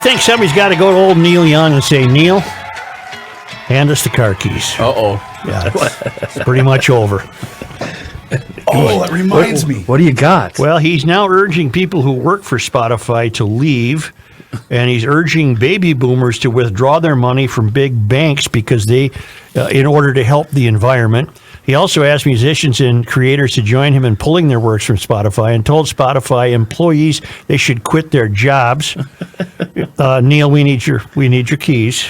think somebody's got to go to old Neil Young and say, Neil, hand us the car keys. Uh-oh. Yeah, it's pretty much over. Oh, that reminds me. What do you got? Well, he's now urging people who work for Spotify to leave, and he's urging baby boomers to withdraw their money from big banks because they, in order to help the environment. He also asked musicians and creators to join him in pulling their works from Spotify and told Spotify employees they should quit their jobs. Neil, we need your keys.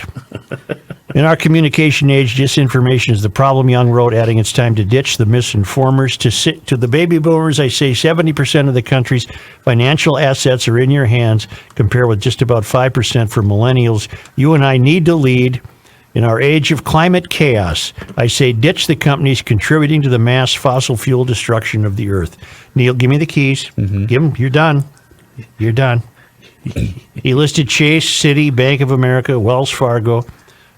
In our communication age, disinformation is the problem, Young wrote, adding it's time to ditch the misinformers. To the baby boomers, I say 70% of the country's financial assets are in your hands, compared with just about 5% for millennials. You and I need to lead. In our age of climate chaos, I say ditch the companies contributing to the mass fossil fuel destruction of the earth. Neil, give me the keys. Mm-hmm. Give them. You're done. You're done. He listed Chase, Citi, Bank of America, Wells Fargo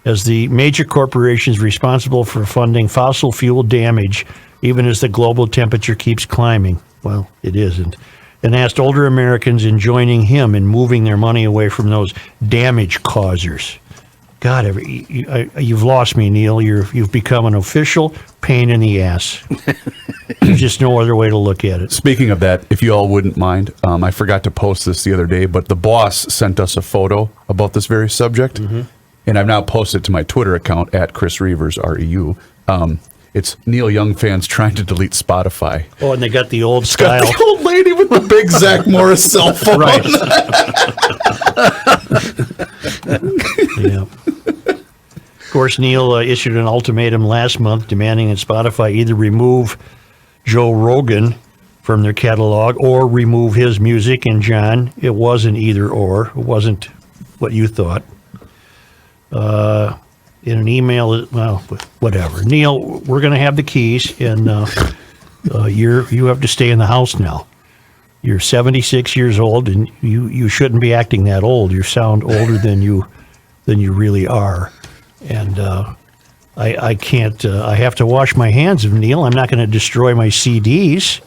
as the major corporations responsible for funding fossil fuel damage, even as the global temperature keeps climbing. Well, it isn't. And asked older Americans in joining him in moving their money away from those damage causers. God, you've lost me, Neil. You've become an official pain in the ass. There's just no other way to look at it. Speaking of that, if you all wouldn't mind, I forgot to post this the other day, but the boss sent us a photo about this very subject, and I've now posted it to my Twitter account at Chris Reavers, REU. It's Neil Young fans trying to delete Spotify. Oh, and they got the old style. Got the old lady with the big Zach Morris cell phone. Right. Yeah. Of course, Neil issued an ultimatum last month demanding that Spotify either remove Joe Rogan from their catalog or remove his music. And John, it wasn't either or. It wasn't what you thought. In an email, well, whatever. Neil, we're going to have the keys, and you have to stay in the house now. You're 76 years old, and you shouldn't be acting that old. You sound older than you really are. And I can't. I have to wash my hands of Neil. I'm not going to destroy my CDs,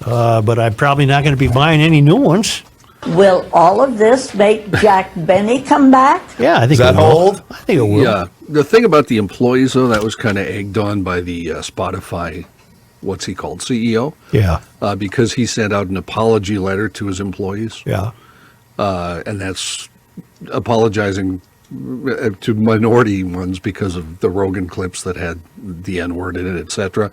but I'm probably not going to be buying any new ones. Will all of this make Jack Benny come back? Yeah, I think Is that it will. old? I think it will. Yeah. The thing about the employees, though, that was kind of egged on by the Spotify, what's he called, CEO? Yeah. Because he sent out an apology letter to his employees. Yeah. And that's apologizing to minority ones because of the Rogan clips that had the N-word in it, etc.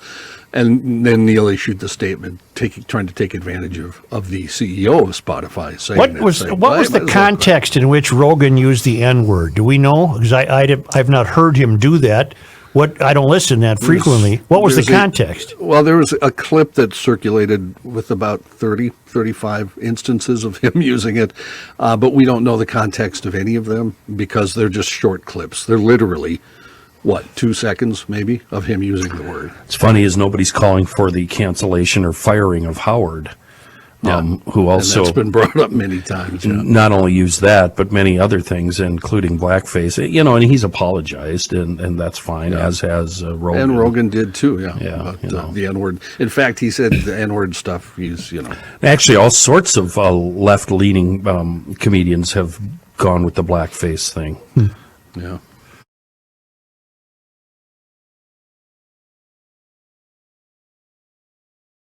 And then Neil issued the statement trying to take advantage of the CEO of Spotify. Saying What was the context in which Rogan used the N-word? Do we know? Because I've not heard him do that. I don't listen that frequently. What was the context? Well, there was a clip that circulated with about 30, 35 instances of him using it, but we don't know the context of any of them because they're just short clips. They're literally, 2 seconds maybe of him using the word. It's funny is nobody's calling for the cancellation or firing of Howard, who also and that's been brought up many times. Yeah. Not only used that, but many other things, including blackface. And he's apologized, and that's fine, as has Rogan. And Rogan did too, Yeah, about the N-word. In fact, he said the N-word stuff, Actually, all sorts of left-leaning comedians have gone with the blackface thing. Yeah.